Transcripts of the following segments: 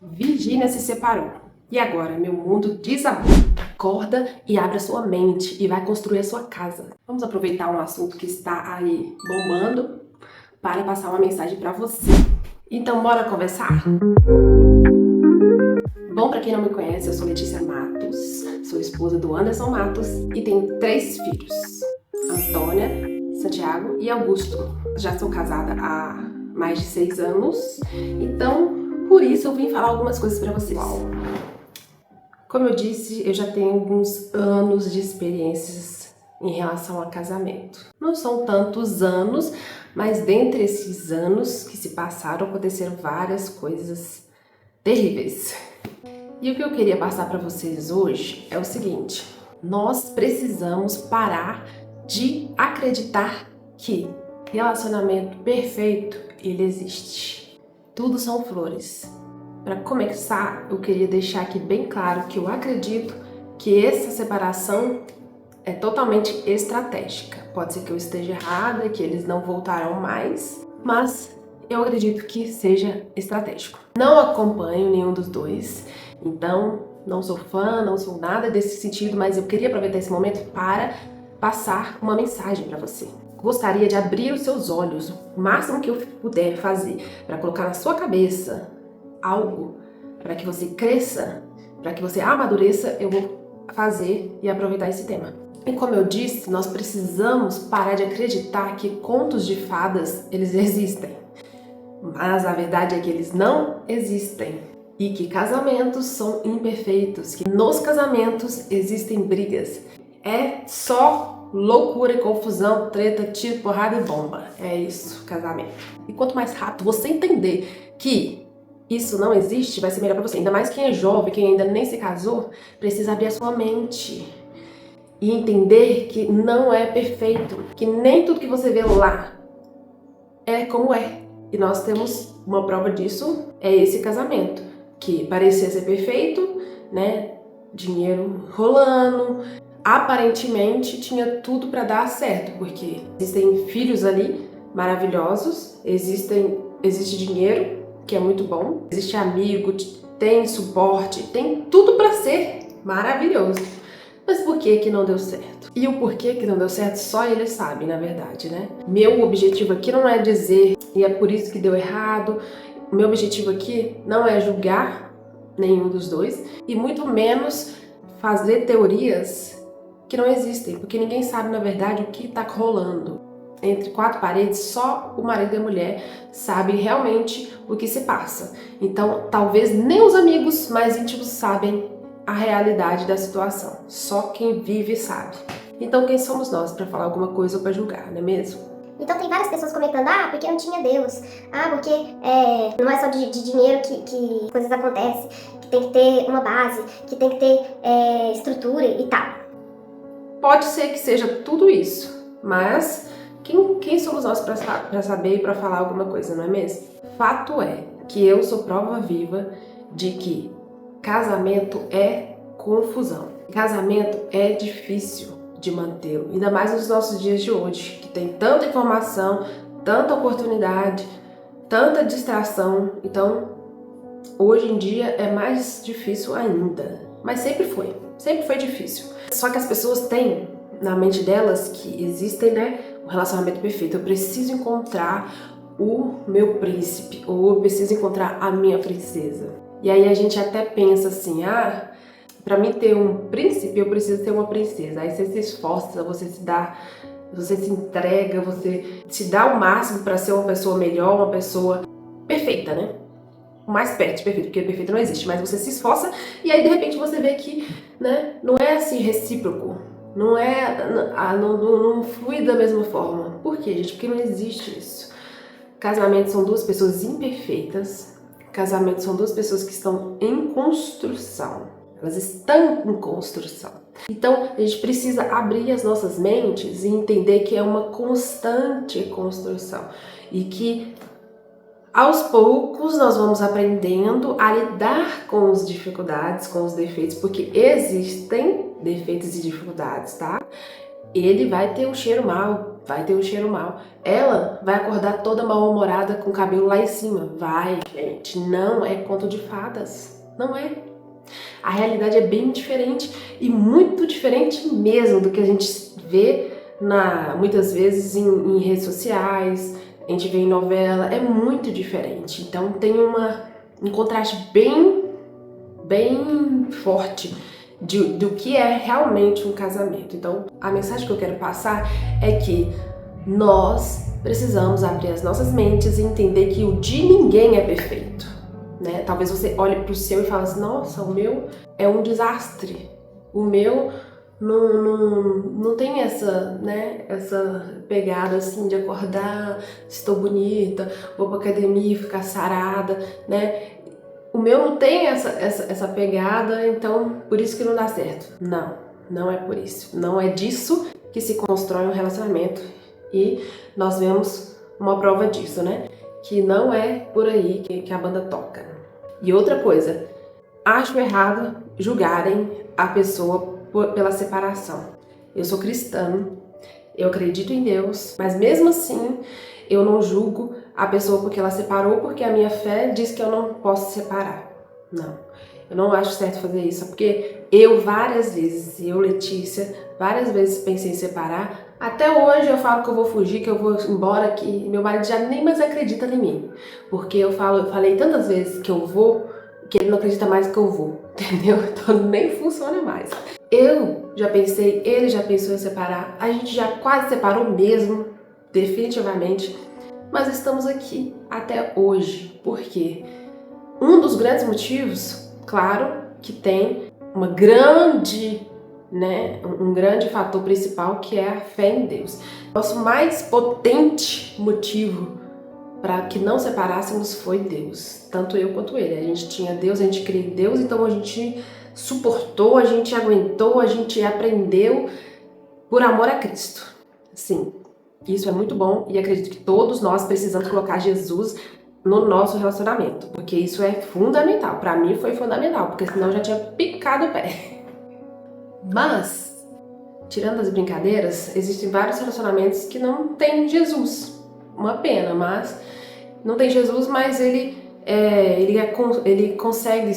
Virgínia se separou. E agora, meu mundo desabou. Acorda e abre a sua mente e vai construir a sua casa. Vamos aproveitar um assunto que está aí bombando para passar uma mensagem para você. Então, bora conversar? Bom, para quem não me conhece, eu sou Letícia Matos, sou esposa do Anderson Matos e tenho 3 filhos: Antônia, Santiago e Augusto. Já sou casada há mais de 6 anos, então por isso eu vim falar algumas coisas para vocês. Como eu disse, eu já tenho alguns anos de experiências em relação a casamento. Não são tantos anos, mas dentre esses anos que se passaram, aconteceram várias coisas terríveis. E o que eu queria passar para vocês hoje é o seguinte: nós precisamos parar de acreditar que relacionamento perfeito, ele existe. Tudo são flores. Para começar, eu queria deixar aqui bem claro que eu acredito que essa separação é totalmente estratégica. Pode ser que eu esteja errada, que eles não voltarão mais, mas eu acredito que seja estratégico. Não acompanho nenhum dos dois, então não sou fã, não sou nada desse sentido, mas eu queria aproveitar esse momento para passar uma mensagem para você. Gostaria de abrir os seus olhos, o máximo que eu puder fazer, para colocar na sua cabeça algo para que você cresça, para que você amadureça. Eu vou fazer e aproveitar esse tema. E como eu disse, nós precisamos parar de acreditar que contos de fadas, eles existem. Mas a verdade é que eles não existem. E que casamentos são imperfeitos, que nos casamentos existem brigas. É só loucura e confusão, treta, tiro, porrada e bomba. É isso, casamento. E quanto mais rápido você entender que isso não existe, vai ser melhor para você. Ainda mais quem é jovem, quem ainda nem se casou, precisa abrir a sua mente e entender que não é perfeito, que nem tudo que você vê lá é como é. E nós temos uma prova disso, é esse casamento, que parecia ser perfeito, né? Dinheiro rolando, aparentemente tinha tudo para dar certo, porque existem filhos ali maravilhosos, existe dinheiro, que é muito bom, existe amigo, tem suporte, tem tudo para ser maravilhoso. Mas por que que não deu certo? E o porquê que não deu certo só ele sabe, na verdade, né? Meu objetivo aqui não é dizer e é por isso que deu errado. O meu objetivo aqui não é julgar nenhum dos dois e muito menos fazer teorias que não existem, porque ninguém sabe, na verdade, o que está rolando. Entre 4 paredes, só o marido e a mulher sabem realmente o que se passa. Então, talvez nem os amigos mais íntimos sabem a realidade da situação. Só quem vive sabe. Então, quem somos nós para falar alguma coisa ou para julgar, não é mesmo? Então tem várias pessoas comentando, porque não tinha Deus, porque não é só de dinheiro que coisas acontecem, que tem que ter uma base, que tem que ter estrutura e tal. Pode ser que seja tudo isso, mas quem somos nós para saber e para falar alguma coisa, não é mesmo? Fato é que eu sou prova viva de que casamento é confusão. Casamento é difícil de mantê-lo, ainda mais nos nossos dias de hoje, que tem tanta informação, tanta oportunidade, tanta distração. Então, hoje em dia é mais difícil ainda, mas sempre foi difícil. Só que as pessoas têm na mente delas que existem, né, um relacionamento perfeito. Eu preciso encontrar o meu príncipe, ou eu preciso encontrar a minha princesa. E aí a gente até pensa assim, para mim ter um príncipe, eu preciso ter uma princesa. Aí você se esforça, você se entrega, você se dá o máximo para ser uma pessoa melhor, uma pessoa perfeita, né? O mais perto de perfeito, porque perfeito não existe, mas você se esforça e aí de repente você vê que, né, não é assim recíproco, não flui da mesma forma. Por quê, gente? Porque não existe isso. Casamento são 2 pessoas imperfeitas, casamento são 2 pessoas que estão em construção. Elas estão em construção. Então, a gente precisa abrir as nossas mentes e entender que é uma constante construção. E que, aos poucos, nós vamos aprendendo a lidar com as dificuldades, com os defeitos. Porque existem defeitos e dificuldades, tá? Ele vai ter um cheiro mau, vai ter um cheiro mal. Ela vai acordar toda mal-humorada com o cabelo lá em cima. Vai, gente, não é conto de fadas. Não é. A realidade é bem diferente e muito diferente mesmo do que a gente vê muitas vezes em redes sociais, a gente vê em novela, é muito diferente. Então tem um contraste bem forte do que é realmente um casamento. Então a mensagem que eu quero passar é que nós precisamos abrir as nossas mentes e entender que o de ninguém é perfeito, né? Talvez você olhe para o seu e fale assim, nossa, o meu é um desastre, o meu não tem essa pegada assim de acordar, estou bonita, vou pra academia, ficar sarada, né? O meu não tem essa pegada, então por isso que não dá certo. Não é por isso. Não é disso que se constrói um relacionamento. E nós vemos uma prova disso, né? Que não é por aí que a banda toca. E outra coisa, acho errado julgarem a pessoa pela separação. Eu sou cristã, eu acredito em Deus, mas mesmo assim eu não julgo a pessoa porque ela separou, porque a minha fé diz que eu não posso separar. Não, eu não acho certo fazer isso, porque várias vezes, Letícia, várias vezes pensei em separar. Até hoje eu falo que eu vou fugir, que eu vou embora, que meu marido já nem mais acredita em mim. Porque eu falei tantas vezes que eu vou, que ele não acredita mais que eu vou, entendeu? Então nem funciona mais. Eu já pensei, ele já pensou em separar, a gente já quase separou mesmo, definitivamente. Mas estamos aqui até hoje. Por quê? Um dos grandes motivos, claro, que tem uma grande, um grande fator principal, que é a fé em Deus. Nosso mais potente motivo para que não separássemos foi Deus. Tanto eu quanto ele. A gente tinha Deus, a gente cria em Deus, então a gente suportou, a gente aguentou, a gente aprendeu por amor a Cristo. Sim, isso é muito bom e acredito que todos nós precisamos colocar Jesus no nosso relacionamento, porque isso é fundamental. Para mim foi fundamental, porque senão eu já tinha picado o pé. Mas, tirando as brincadeiras, existem vários relacionamentos que não tem Jesus. Uma pena, mas não tem Jesus, mas ele consegue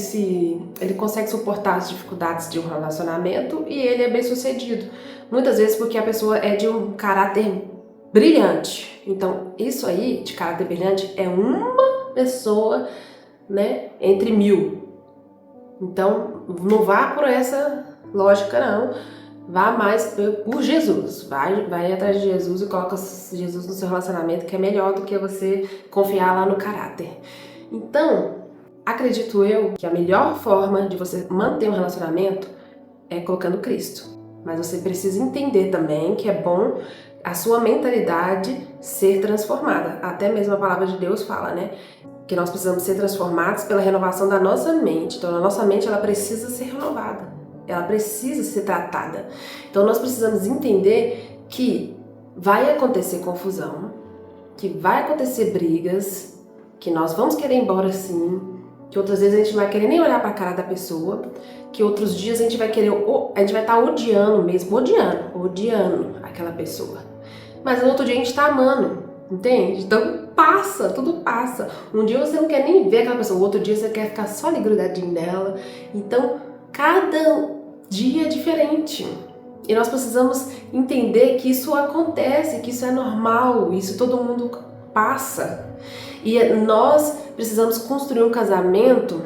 suportar as dificuldades de um relacionamento e ele é bem sucedido. Muitas vezes porque a pessoa é de um caráter brilhante. Então, isso aí, de caráter brilhante, é uma pessoa, entre 1000. Então, não vá por essa lógica, não. Vá mais por Jesus. Vai atrás de Jesus e coloca Jesus no seu relacionamento, que é melhor do que você confiar lá no caráter. Então, acredito eu que a melhor forma de você manter um relacionamento é colocando Cristo. Mas você precisa entender também que é bom a sua mentalidade ser transformada. Até mesmo a palavra de Deus fala, que nós precisamos ser transformados pela renovação da nossa mente. Então, a nossa mente, ela precisa ser renovada. Ela precisa ser tratada. Então, nós precisamos entender que vai acontecer confusão, que vai acontecer brigas, que nós vamos querer ir embora sim, que outras vezes a gente não vai querer nem olhar para a cara da pessoa, que outros dias a gente vai estar odiando mesmo, odiando aquela pessoa. Mas no outro dia a gente está amando, entende? Então passa, tudo passa. Um dia você não quer nem ver aquela pessoa, o outro dia você quer ficar só ali grudadinho nela. Então cada dia é diferente. E nós precisamos entender que isso acontece, que isso é normal, isso todo mundo passa. E nós precisamos construir um casamento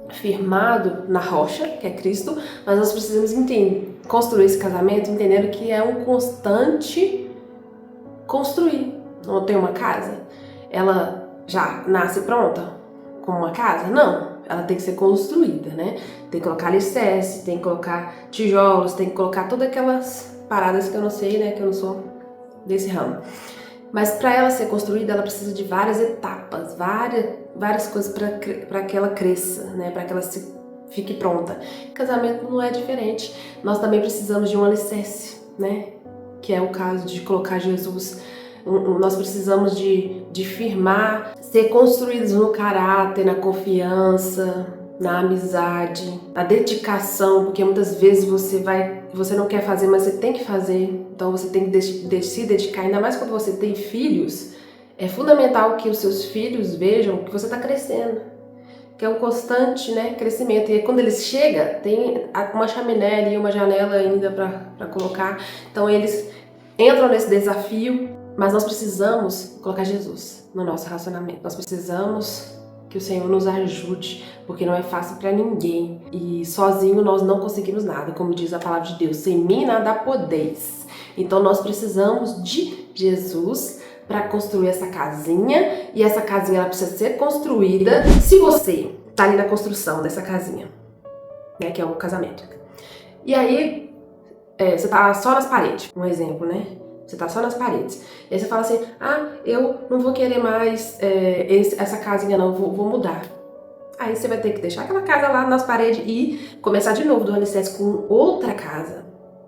firmado na rocha, que é Cristo, mas nós precisamos construir esse casamento entendendo que é um constante construir. Não tem uma casa, ela já nasce pronta como uma casa? Não, ela tem que ser construída, Tem que colocar alicerce, tem que colocar tijolos, tem que colocar todas aquelas paradas que eu não sei, que eu não sou desse ramo. Mas para ela ser construída, ela precisa de várias etapas, várias coisas para que ela cresça, para que ela fique pronta. Casamento não é diferente. Nós também precisamos de um alicerce, que é o caso de colocar Jesus. Nós precisamos de firmar, ser construídos no caráter, na confiança, na amizade, na dedicação, porque muitas vezes você vai você não quer fazer, mas você tem que fazer. Então você tem que se dedicar, ainda mais quando você tem filhos. É fundamental que os seus filhos vejam que você está crescendo, que é um constante, né, crescimento. E aí, quando eles chegam, tem uma chaminé ali, uma janela ainda para colocar. Então eles entram nesse desafio, mas nós precisamos colocar Jesus no nosso relacionamento. Nós precisamos que o Senhor nos ajude, porque não é fácil para ninguém. E sozinho nós não conseguimos nada, como diz a palavra de Deus. Sem mim nada podeis. Então nós precisamos de Jesus para construir essa casinha, e essa casinha ela precisa ser construída se você tá ali na construção dessa casinha, né, que é o casamento. E aí você tá só nas paredes, um exemplo, né? Você tá só nas paredes. E aí você fala assim, eu não vou querer mais essa casinha não, vou mudar. Aí você vai ter que deixar aquela casa lá nas paredes e começar de novo do alicerce com outra casa,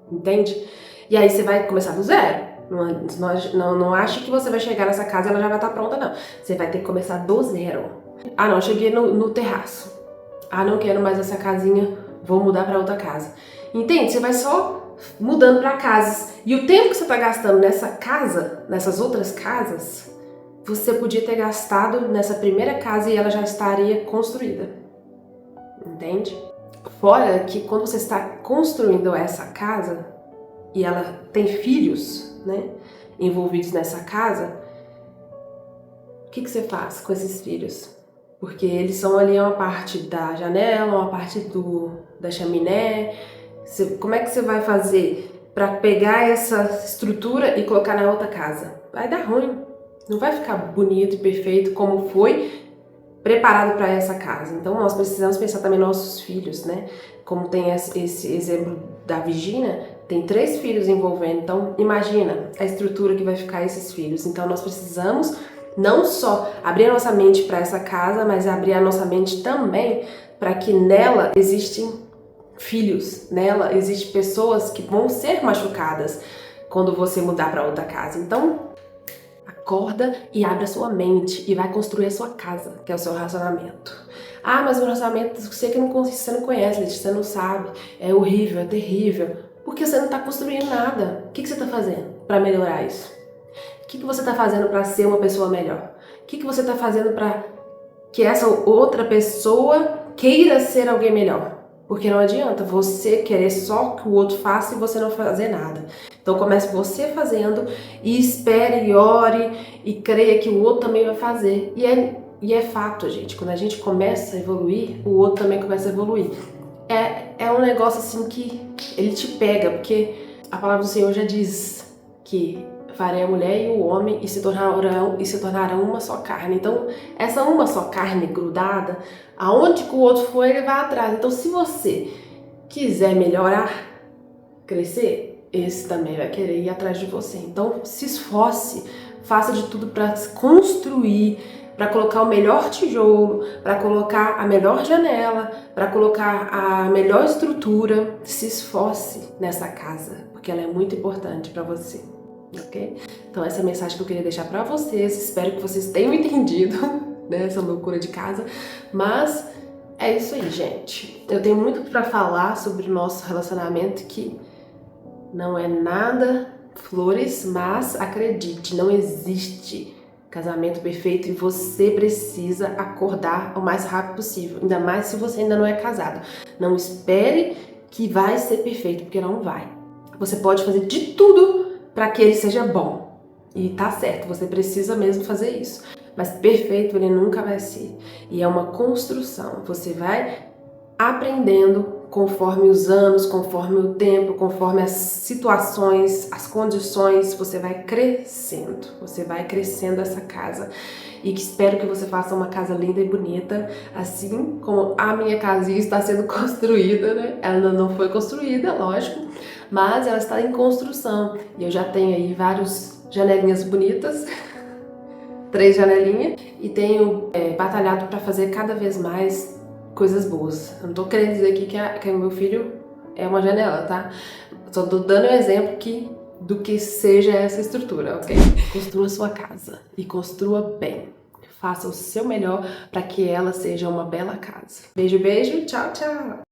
entende? E aí você vai começar do zero. Não ache que você vai chegar nessa casa e ela já vai estar pronta, não. Você vai ter que começar do zero. Não, cheguei no terraço. Não quero mais essa casinha, vou mudar para outra casa. Entende? Você vai só mudando para casas. E o tempo que você está gastando nessa casa, nessas outras casas, você podia ter gastado nessa primeira casa e ela já estaria construída. Entende? Fora que quando você está construindo essa casa e ela tem filhos, né, envolvidos nessa casa, o que você faz com esses filhos? Porque eles são ali uma parte da janela, uma parte da chaminé. Como é que você vai fazer para pegar essa estrutura e colocar na outra casa? Vai dar ruim, não vai ficar bonito e perfeito como foi preparado para essa casa. Então nós precisamos pensar também nos nossos filhos, né? Como tem esse exemplo da Virgínia, tem 3 filhos envolvendo, então imagina a estrutura que vai ficar esses filhos. Então nós precisamos não só abrir a nossa mente para essa casa, mas abrir a nossa mente também para que nela existem filhos, nela existem pessoas que vão ser machucadas quando você mudar para outra casa. Então acorda e abre a sua mente e vai construir a sua casa, que é o seu relacionamento. Mas o relacionamento, você não conhece, Letícia, você não sabe, é horrível, é terrível. Porque você não está construindo nada. O que você está fazendo para melhorar isso? O que você está fazendo para ser uma pessoa melhor? O que você está fazendo para que essa outra pessoa queira ser alguém melhor? Porque não adianta você querer só que o outro faça e você não fazer nada. Então comece você fazendo e espere e ore e creia que o outro também vai fazer. E é fato, gente, quando a gente começa a evoluir, o outro também começa a evoluir. É um negócio assim que ele te pega, porque a palavra do Senhor já diz que farei a mulher e o homem e se tornarão uma só carne. Então, essa uma só carne grudada, aonde que o outro for, ele vai atrás. Então, se você quiser melhorar, crescer, esse também vai querer ir atrás de você. Então, se esforce, faça de tudo para construir, para colocar o melhor tijolo, para colocar a melhor janela, para colocar a melhor estrutura. Se esforce nessa casa, porque ela é muito importante para você, ok? Então essa é a mensagem que eu queria deixar para vocês. Espero que vocês tenham entendido, né, essa loucura de casa. Mas é isso aí, gente. Eu tenho muito para falar sobre o nosso relacionamento, que não é nada flores, mas acredite, não existe casamento perfeito e você precisa acordar o mais rápido possível, ainda mais se você ainda não é casado. Não espere que vai ser perfeito, porque não vai. Você pode fazer de tudo para que ele seja bom. E tá certo, você precisa mesmo fazer isso. Mas perfeito ele nunca vai ser. E é uma construção. Você vai aprendendo conforme os anos, conforme o tempo, conforme as situações, as condições, você vai crescendo. Você vai crescendo essa casa. E espero que você faça uma casa linda e bonita, assim como a minha casinha está sendo construída, né? Ela não foi construída, lógico, mas ela está em construção. E eu já tenho aí várias janelinhas bonitas, 3 janelinhas, e tenho batalhado para fazer cada vez mais coisas boas. Eu não tô querendo dizer aqui que o meu filho é uma janela, tá? Só tô dando um exemplo do que seja essa estrutura, ok? Construa sua casa e construa bem. Faça o seu melhor para que ela seja uma bela casa. Beijo, beijo, tchau, tchau!